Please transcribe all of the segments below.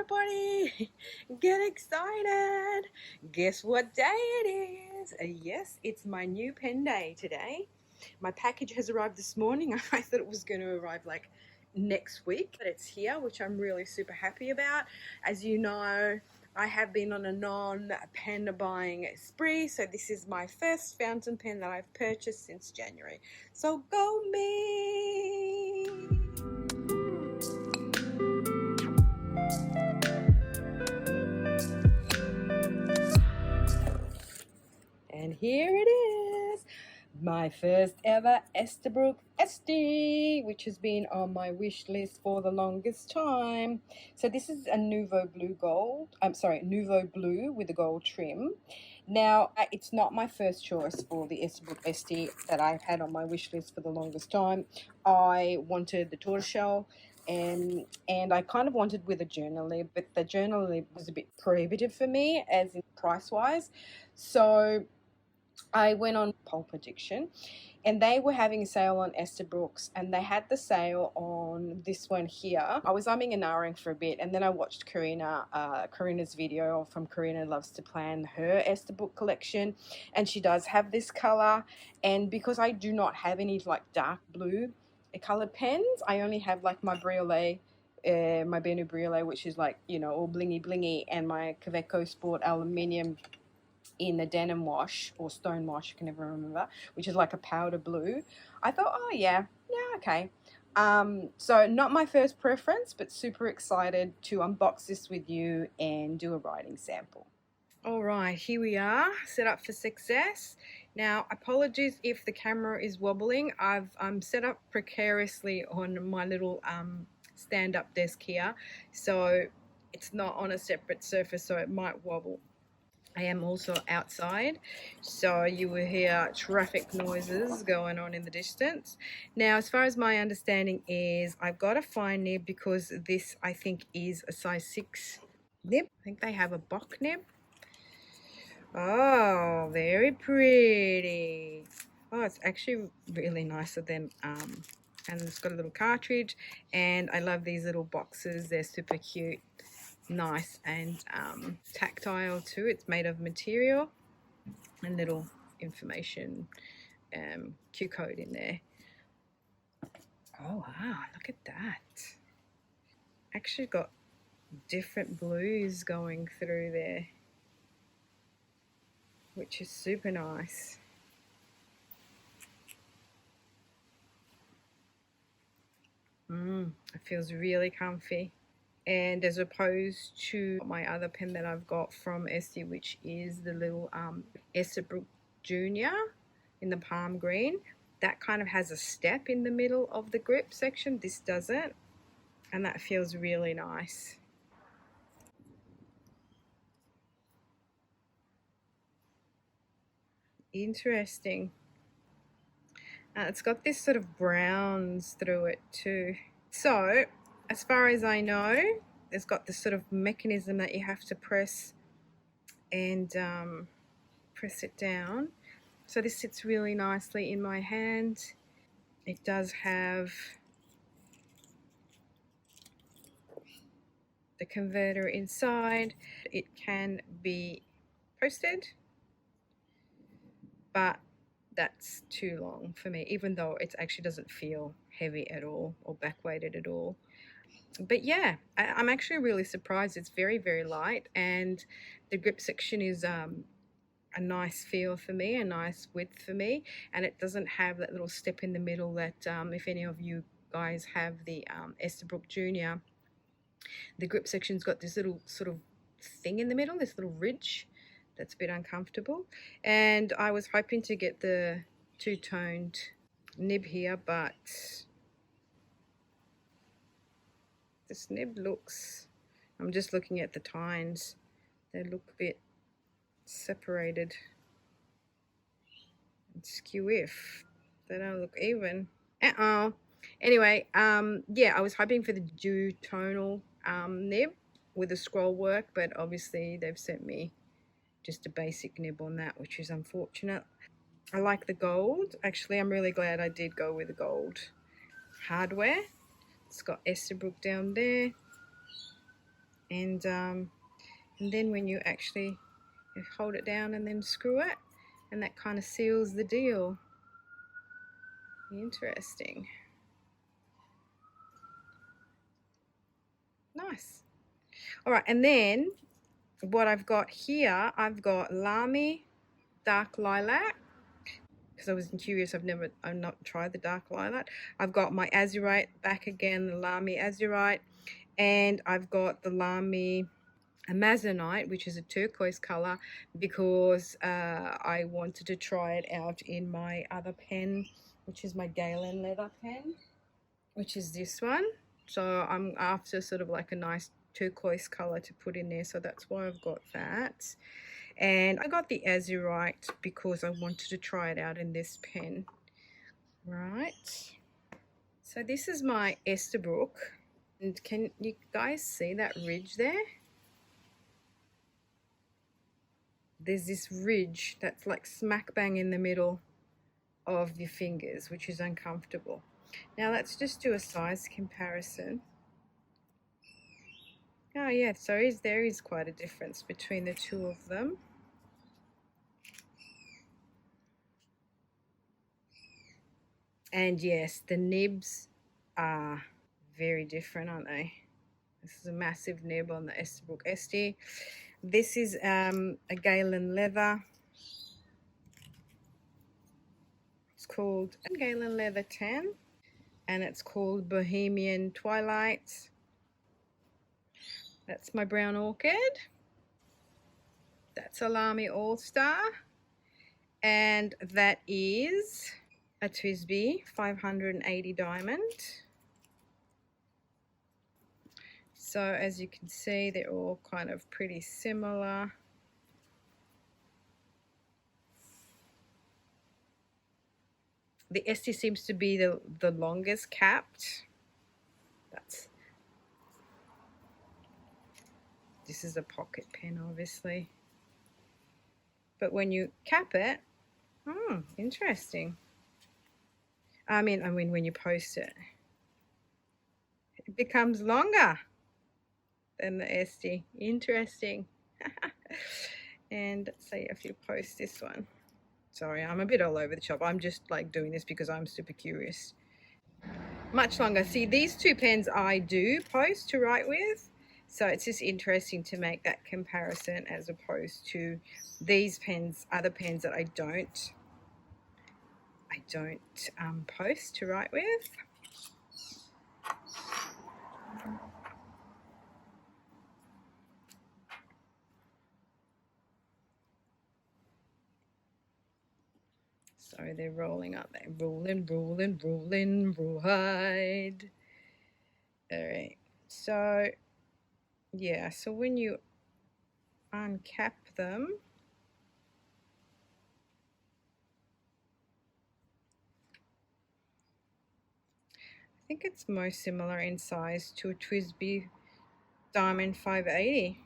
everybody, get excited. Guess what day it is? Yes, it's my new pen day today. My package has arrived this morning. I thought it was going to arrive like next week, but it's here, which I'm really super happy about. As you know, I have been on a non-pen buying spree, so this is my first fountain pen that I've purchased since January. So go me! And here it is, my first ever Esterbrook Estie, which has been on my wish list for the longest time. So this is a Nouveau blue with a gold trim. Now, it's not my first choice for the Esterbrook Estie that I've had on my wish list for the longest time. I wanted the tortoiseshell, and I kind of wanted with a journal lid, but the journal lid was a bit prohibitive for me as in price wise. So I went on Pulp Addiction, and they were having a sale on Esterbrook's, and they had the sale on this one here. I was umming and ahhing for a bit, and then I watched Karina's video from Karina Loves to Plan her Esterbrook collection, and she does have this color. And because I do not have any like dark blue colored pens, I only have like my Briolet, my Benu Briolet, which is like, you know, all blingy blingy, and my Kaweco Sport aluminium in the denim wash or stone wash, I can never remember, which is like a powder blue. I thought, oh yeah, okay. So not my first preference, but super excited to unbox this with you and do a writing sample. All right, here we are, set up for success. Now, apologies if the camera is wobbling. I'm set up precariously on my little stand-up desk here, so it's not on a separate surface, so it might wobble. I am also outside, so you will hear traffic noises going on in the distance. Now, as far as my understanding is, I've got a fine nib because this, I think, is a size 6 nib. I think they have a Bock nib. Oh, very pretty. Oh, it's actually really nice of them. And it's got a little cartridge, and I love these little boxes. They're super cute. Nice and tactile too. It's made of material, and little information Q code in there. Oh wow, look at that. Actually got different blues going through there, which is super nice. It feels really comfy. And as opposed to my other pen that I've got from Estie, which is the little Esterbrook Junior in the palm green, that kind of has a step in the middle of the grip section. This doesn't, and that feels really nice. Interesting. It's got this sort of browns through it too. So, as far as I know, it's got this sort of mechanism that you have to press and press it down. So this sits really nicely in my hand. It does have the converter inside. It can be posted, but that's too long for me, even though it actually doesn't feel heavy at all or back weighted at all. But yeah, I'm actually really surprised. It's very, very light, and the grip section is a nice feel for me, a nice width for me, and it doesn't have that little step in the middle that if any of you guys have the Esterbrook Junior, the grip section's got this little sort of thing in the middle, this little ridge that's a bit uncomfortable. And I was hoping to get the two-toned nib here, but this nib looks, I'm just looking at the tines, they look a bit separated and skew-iff. They don't look even. Anyway, yeah, I was hoping for the dual-tonal nib with the scroll work, but obviously they've sent me just a basic nib on that, which is unfortunate. I like the gold. Actually, I'm really glad I did go with the gold hardware. It's got Esterbrook down there, And then when you actually hold it down and then screw it, and that kind of seals the deal. Interesting. Nice. All right, and then what I've got here, I've got Lamy Dark Lilac, because I was curious. I've not tried the dark lilac. I've got my Azurite back again, the Lamy Azurite, and I've got the Lamy Amazonite, which is a turquoise color, because I wanted to try it out in my other pen, which is my Galen leather pen, which is this one. So I'm after sort of like a nice turquoise color to put in there, so that's why I've got that. And I got the Azurite because I wanted to try it out in this pen. Right. So this is my Esterbrook. And can you guys see that ridge there? There's this ridge that's like smack bang in the middle of your fingers, which is uncomfortable. Now let's just do a size comparison. Oh yeah, so there is quite a difference between the two of them. And yes, the nibs are very different, aren't they? This is a massive nib on the Esterbrook Estie. This is a Galen leather. It's called Galen Leather 10, and it's called Bohemian Twilight. That's my brown orchid. That's a Lamy All-Star, and that is a TWSBI 580 diamond. So as you can see, they're all kind of pretty similar. The Estie seems to be the longest capped. This is a pocket pen, obviously. But when you cap it, interesting. I mean when you post it, it becomes longer than the Estie. Interesting. And so if you post this one, sorry, I'm a bit all over the shop. I'm just like doing this because I'm super curious. Much longer. See, these two pens I do post to write with, so it's just interesting to make that comparison as opposed to these pens, other pens that I don't post to write with. So they're rolling up there, rolling, rawhide. All right, so yeah, so when you uncap them, I think it's most similar in size to a TWSBI Diamond 580.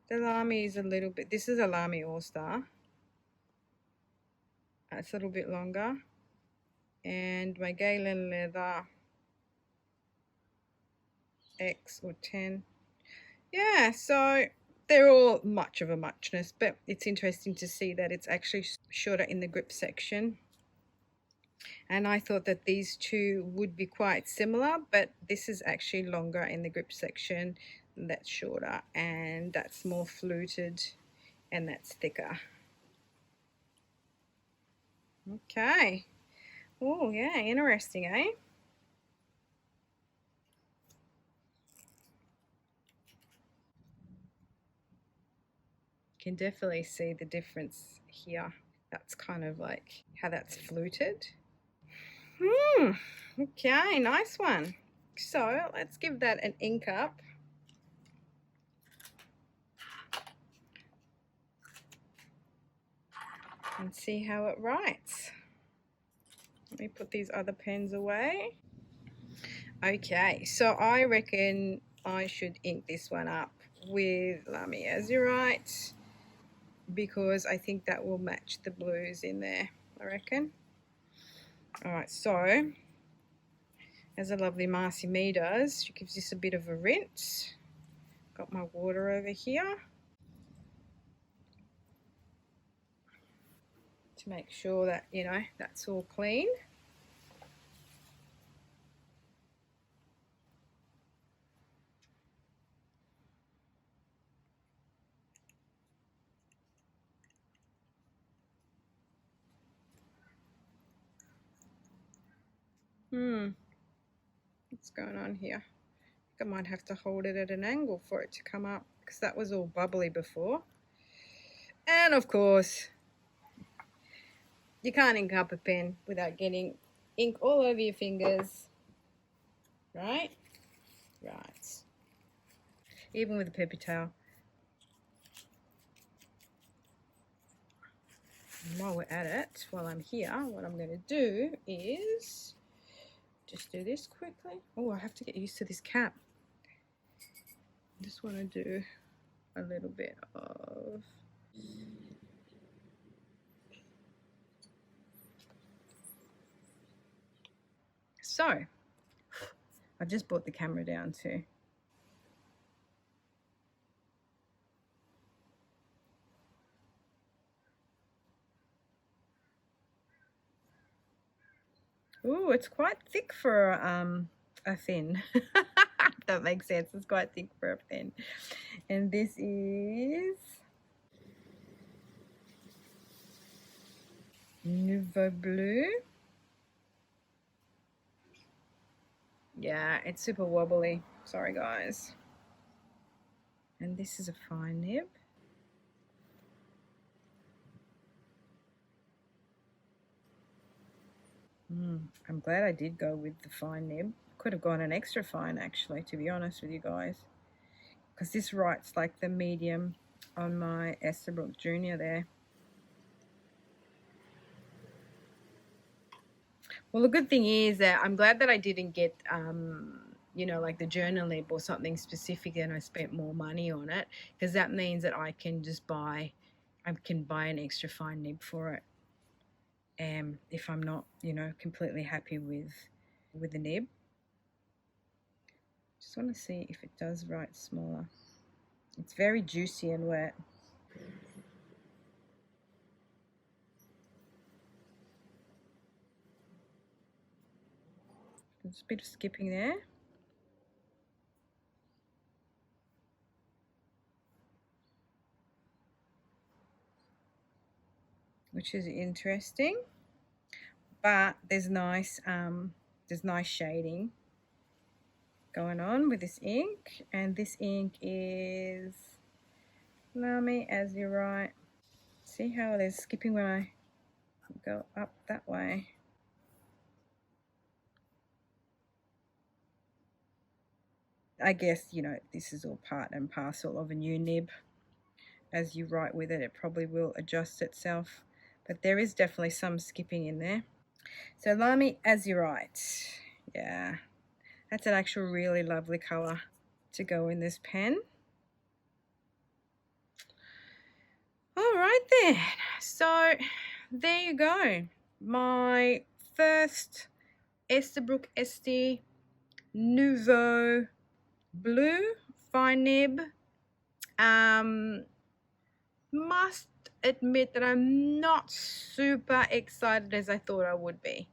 The Lamy is a little bit, this is a Lamy All-Star. It's a little bit longer. And my Galen Leather X or 10. Yeah, so they're all much of a muchness, but it's interesting to see that it's actually shorter in the grip section. And I thought that these two would be quite similar, but this is actually longer in the grip section. That's shorter, and that's more fluted, and that's thicker. Okay. Oh yeah, interesting, eh? Can definitely see the difference here. That's kind of like how that's fluted. Okay, nice one. So let's give that an ink up. And see how it writes. Let me put these other pens away. Okay, so I reckon I should ink this one up with Lamy Azurite, because I think that will match the blues in there, I reckon. Alright, so as a lovely Marcy Me does, she gives this a bit of a rinse. got my water over here to make sure that, you know, that's all clean. What's going on here? I might have to hold it at an angle for it to come up, because that was all bubbly before. And of course, you can't ink up a pen without getting ink all over your fingers, right? Right. Even with a paper towel. And while we're at it, while I'm here, what I'm going to do is just do this quickly. Oh, I have to get used to this cap. I just want to do a little bit of... So, I've just brought the camera down too. Ooh, it's quite thick for a thin. That makes sense. It's quite thick for a thin. And this is Nouveau blue. Yeah, it's super wobbly. Sorry, guys. And this is a fine nib. I'm glad I did go with the fine nib. Could have gone an extra fine, actually, to be honest with you guys, because this writes like the medium on my Esterbrook Junior there. Well, the good thing is that I'm glad that I didn't get, you know, like the journal nib or something specific, and I spent more money on it, because that means that I can just buy, I can buy an extra fine nib for it. If I'm not, you know, completely happy with the nib. Just want to see if it does write smaller. It's very juicy and wet. There's a bit of skipping there. Which is interesting. But there's nice shading going on with this ink, and this ink is Lamy Azurite. See how there's skipping when I go up that way. I guess, you know, this is all part and parcel of a new nib. As you write with it, it probably will adjust itself, but there is definitely some skipping in there. So Lamy Azurite, yeah, that's an actual really lovely color to go in this pen. All right then, so there you go, my first Esterbrook Estie Nouveau blue fine nib. Must admit that I'm not super excited as I thought I would be.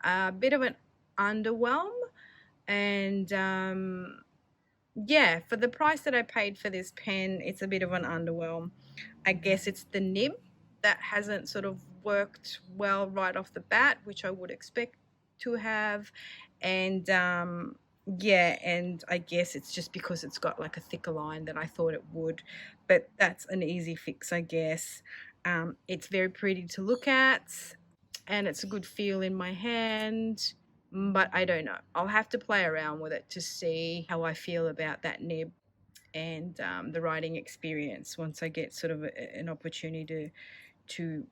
A bit of an underwhelm, and yeah, for the price that I paid for this pen, it's a bit of an underwhelm. I guess it's the nib that hasn't sort of worked well right off the bat, which I would expect to have, and yeah, and I guess it's just because it's got like a thicker line than I thought it would, but that's an easy fix, I guess. It's very pretty to look at, and it's a good feel in my hand, but I don't know. I'll have to play around with it to see how I feel about that nib and the writing experience once I get sort of an opportunity to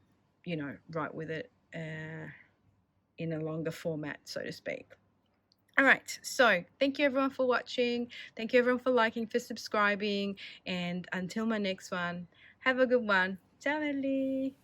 you know, write with it in a longer format, so to speak. All right, so thank you everyone for watching. Thank you everyone for liking, for subscribing, and until my next one, have a good one. Ciao, Ellie.